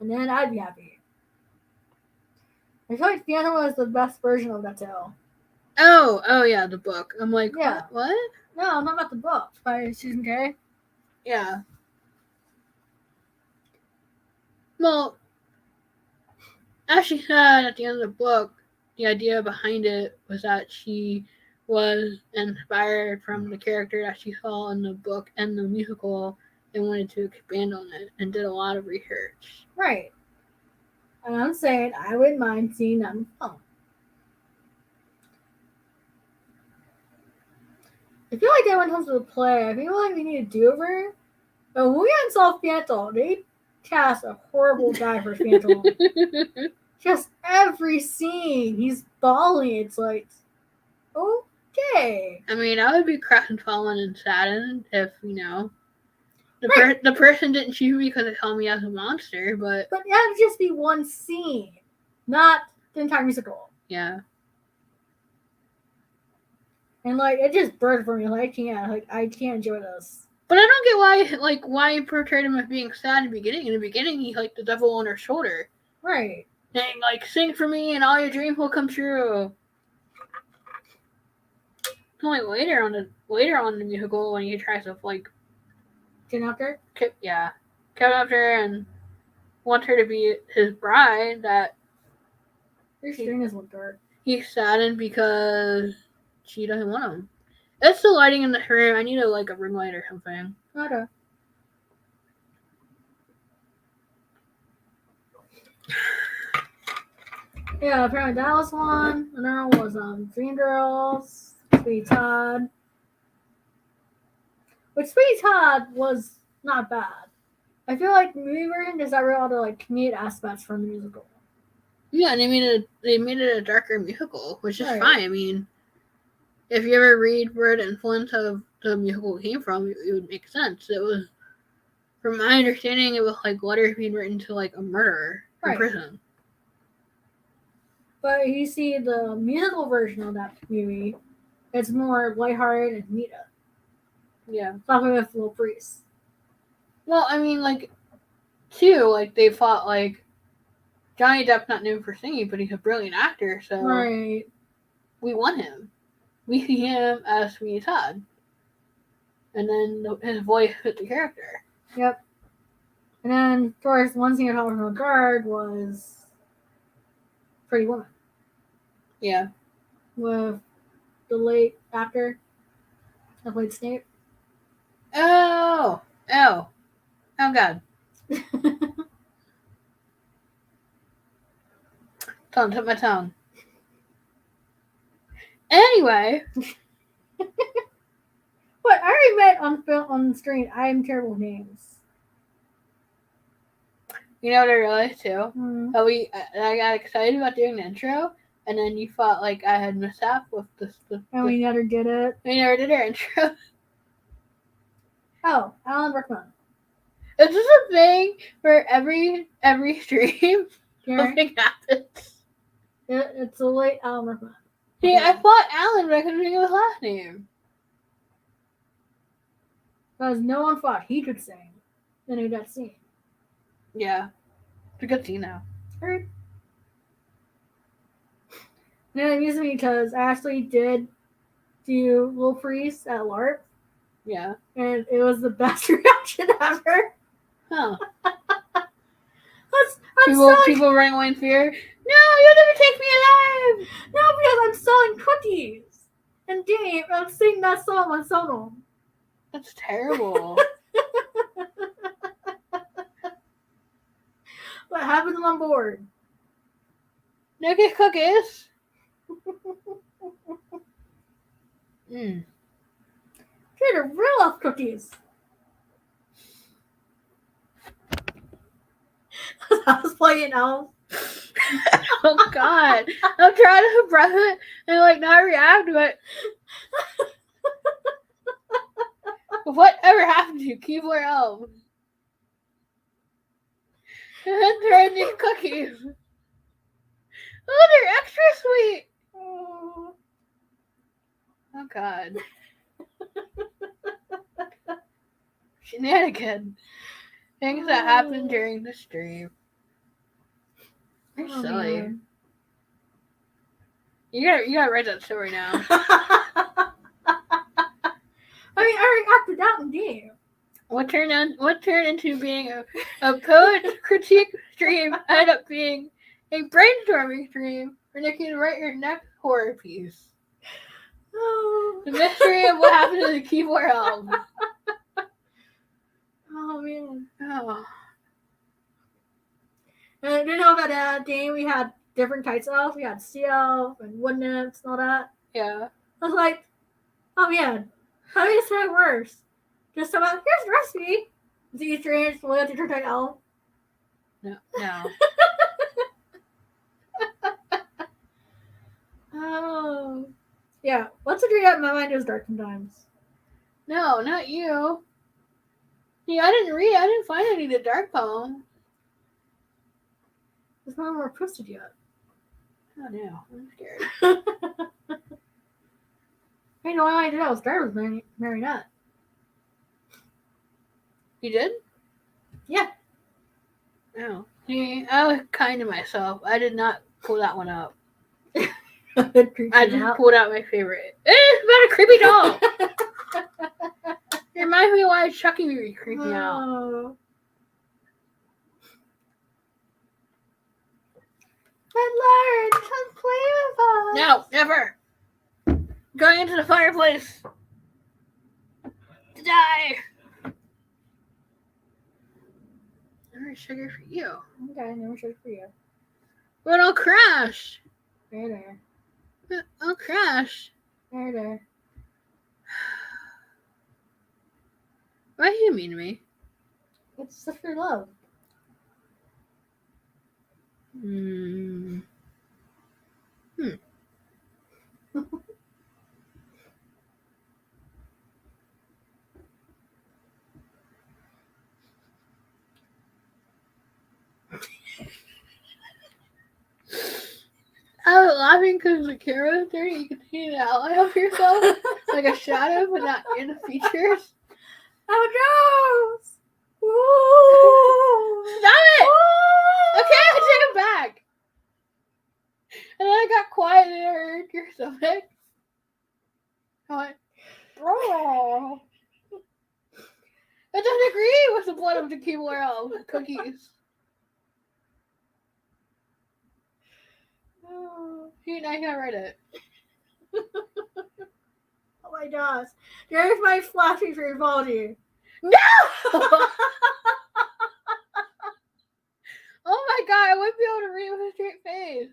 And then I'd be happy. I feel like Phantom was the best version of that tale. Oh yeah, the book. I'm like, Yeah. What? No, I'm not about the book by Susan Kay. Yeah. Well, as she said at the end of the book, the idea behind it was that she was inspired from the character that she saw in the book and the musical and wanted to expand on it and did a lot of research. Right. And I'm saying I wouldn't mind seeing that in film. I feel like that when it comes to the play, I feel like we need a do-over. But when we unsolved Phantom, they cast a horrible guy for Phantom. Just every scene, he's bawling. It's like, okay. I mean, I would be crestfallen and saddened if, The person didn't shoot me because they saw me as a monster, but But it had to just be one scene, not the entire musical. yeah. And like it just burned for me. Like I can't enjoy this. But I don't get why he portrayed him as being sad in the beginning. In the beginning, he's like the devil on her shoulder, Right. saying like, "Sing for me, and all your dreams will come true." It's only later on in the musical when he tries to like Get out there. come up to her and want her to be his bride that Your screen is look dark. he's saddened because she doesn't want him. It's the lighting in the room. I need a ring light or something. Okay. Yeah, apparently that was one. Another one was Dream Girls, Sweetie Todd. Which Sweetie Todd was not bad. I feel like the movie version does not really all the comedic aspects from the musical. Yeah, and they made it a darker musical, which is Right. fine. I mean, if you ever read where the influence of the musical came from, it would make sense. It was, from my understanding, it was like letters being written to like a murderer in Right. prison. But you see the musical version of that movie, it's more lighthearted and comedic. Yeah. Talking with Little Priest. Well, I mean, they fought Johnny Depp's not known for singing, but he's a brilliant actor, so Right. we want him. We see him as Sweeney Todd, and then his voice fit the character. Yep. And then, of course, one scene I thought was guard was Pretty Woman. Yeah. With the late actor that played Snape. Oh God. Tongue, took my tongue. Anyway. But I already met on screen. I am terrible with names. You know what I realized too? Mm-hmm. I got excited about doing the intro, and then you thought I had mishap with And we never did it. We never did our intro. Oh, Alan Rickman. Is this a thing where every stream something happens? It's a late Alan Rickman. See, I thought Alan, but I couldn't think of his last name. Because no one thought he could sing. Then he got seen. Yeah. It's a good scene now. Right. And it amused me because I actually did do Little Priest at LARP. Yeah. And it was the best reaction ever. Huh. I'm people running away in fear. No, you'll never take me alive! No, because I'm selling cookies. And Dave, I'm singing that song on Sono. That's terrible. But having them on board. No get cookies. Mm. They're real off cookies. I was playing Elf. Oh God. I'm trying to suppress it and not react, but whatever happened to you? Keyboard Elf. And then throw in these cookies. Oh, they're extra sweet. Oh God. Shenanigans. Things that happen during the stream. You're silly. Man. You gotta write that story now. I mean, I already acted out in game. What turned into being a poet critique stream ended up being a brainstorming stream where you can write your next horror piece. Oh. The mystery of what happened to the keyboard elf. Oh man. Oh. And you know that game we had different types of elves. We had sea elf and wood nymphs and all that. Yeah. I was like, oh man, how do you say it worse? Just about here's the recipe. Is each range the way to turn elf? No. Oh. Yeah. What's the dream that my mind is dark sometimes? No, not you. Yeah, I didn't find any of the dark poem. There's none more posted yet. Oh no, I'm scared. Hey, no, all I did I was start with Marionette. You did? Yeah. Oh. See, I was kind to myself. I did not pull that one up. I I just pulled out my favorite. It's about a creepy doll. It reminds me of why Chucky would creep me out. Oh. But Lord, come play with us. No, never. Going into the fireplace to die. Never sugar for you. Okay, never showed for you. But I'll crash. There. I'll crash. There. Why do you mean to me? It's just for love. Hmm. I was laughing because the camera was dirty. You can see an outline of yourself, like a shadow, but not in the features. Oh, Jones! Ooh! Stop it! Okay, I take it back. And then I got quiet and I heard your stomach. I went, oh. It doesn't agree with the blood of the keyboard cookies. Oh I can't read it. my gosh. There's my flashing for your body. No! Oh my god, I wouldn't be able to read it with a straight face.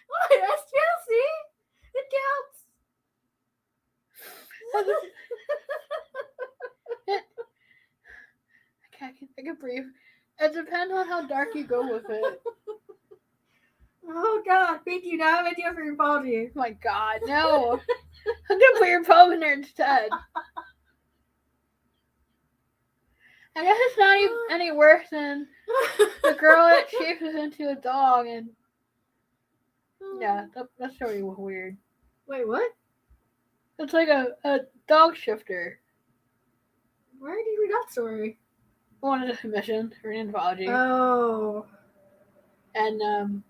What? I still see? It counts. I can breathe. It depends on how dark you go with it. Oh god, thank you. Now I have an idea for your body. Oh my god, no. I'm gonna put your poem in there instead. I guess it's not even any worse than the girl that changes into a dog and yeah, that's really weird. Wait, what? It's like a dog shifter. Where did you read that story? One of the mission for an anthology. Oh. And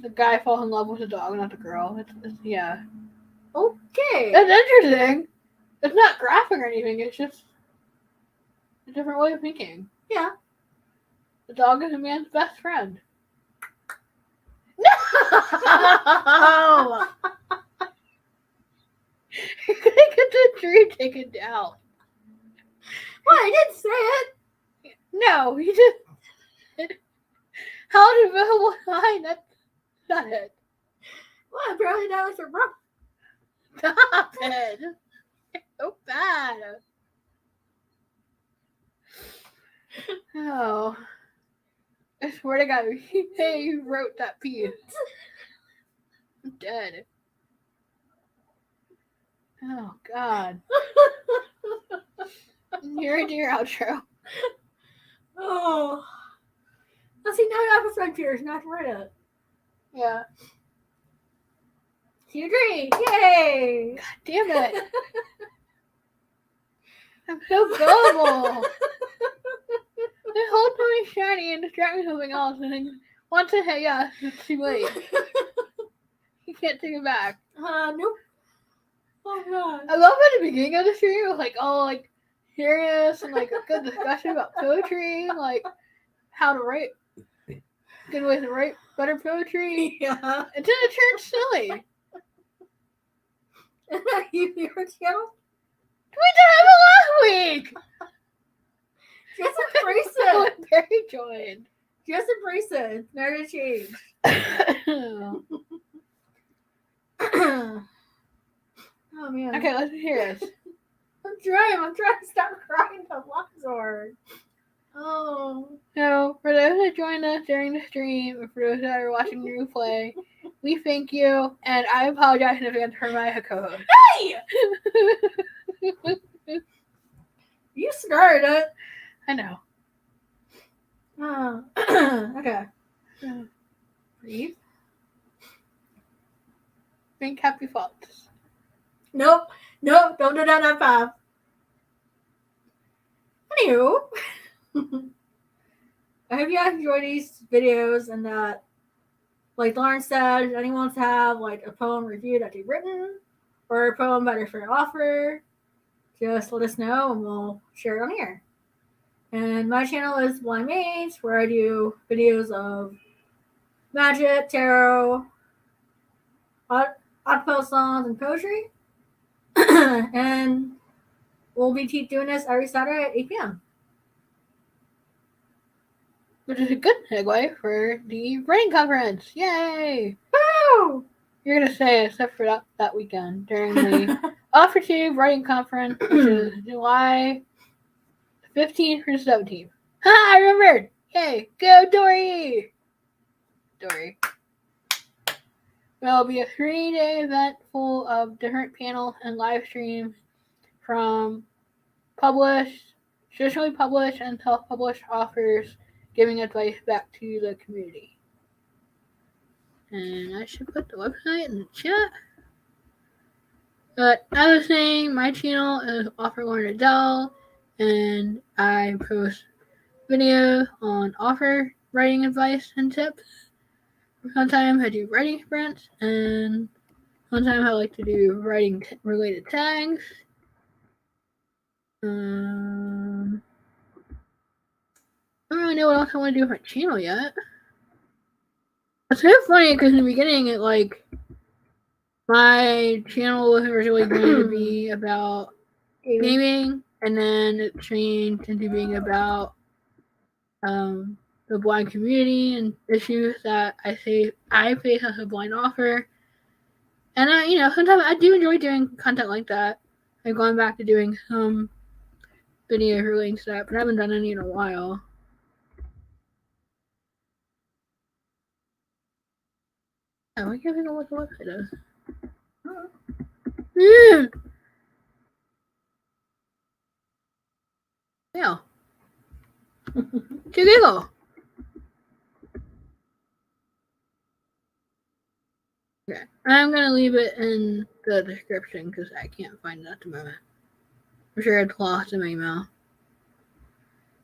the guy falls in love with the dog, not the girl. It's yeah. Okay. That's interesting. It's not graphic or anything, it's just a different way of thinking. Yeah. The dog is a man's best friend. Oh. You're gonna get the tree taken down. What? I didn't say it. No, he just how developable line, that's not it. What? Apparently that was a rough. Stop it. It's so bad. Oh. I swear to God, he wrote that piece. I'm dead. Oh, God. You're into your outro. Oh. Let's see, now you have a friend here. Not to write it. Yeah. You agree. Yay. God damn it. I'm so gullible. This whole time is shiny and distract me with something else, and then once I hit yes, it's too late. You can't take it back. Nope. Oh god. I love at the beginning of the stream, it was like all like serious and like a good discussion about poetry, like how to write, good ways to write better poetry. Yeah. And then it turned silly. Is that you, your channel? We did have it last week. Just embrace it. I'm very joined. Just embrace it. It's never to change. Oh man. Okay, let's hear this. I'm trying to stop crying to Luxor. Oh. So, for those that joined us during the stream, or for those that are watching the replay, we thank you, and I apologize in advance for my co-host. Hey! You started it. I know. Okay. Breathe. Think happy thoughts. Nope. Don't do that at 5. Anywho. I hope you guys enjoy these videos and that, like Lauren said, if anyone wants to have like a poem review that they've written or a poem by their favorite author, just let us know and we'll share it on here. And my channel is Blind Mage, where I do videos of magic, tarot, acapella songs, and poetry. And we'll be keep doing this every Saturday at 8 p.m. Which is a good segue for the writing conference. Yay! Woo! You're gonna say except for that weekend during the OfferTube writing conference, which is July 15th through 17th. Ha! I remembered! Yay! Go Dory! Dory. It'll be a 3-day event full of different panels and live streams from traditionally published and self-published authors giving advice back to the community. And I should put the website in the chat. But as I was saying, my channel is Author Lauren Adele, and I post videos on author writing advice and tips. Sometimes I do writing sprints, and sometimes I like to do writing related tags. I don't really know what else I want to do with my channel yet. It's so funny because in the beginning, my channel was originally going to be about gaming, and then it changed into being about the blind community and issues that I face as a blind author. And sometimes I do enjoy doing content like that. I've gone back to doing some videos relating to that, but I haven't done any in a while. Oh, I can't know what the website is. Yeah. To Google. Okay. I'm going to leave it in the description because I can't find it at the moment. I'm sure it's lost in my email.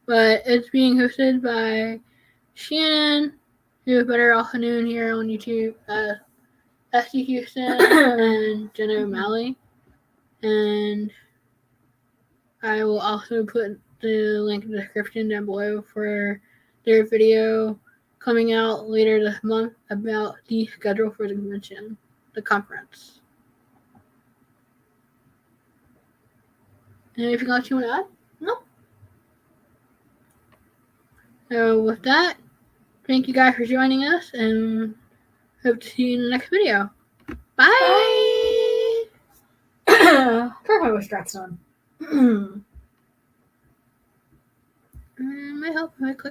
But it's being hosted by Shannon, who is better also known here on YouTube as SC Houston and Jenna O'Malley. And I will also put the link in the description down below for their video coming out later this month about the schedule for the convention, the conference. Anything else you want to add? Nope. So with that, thank you guys for joining us, and hope to see you in the next video. Bye! Turn my strats on. Might help if I click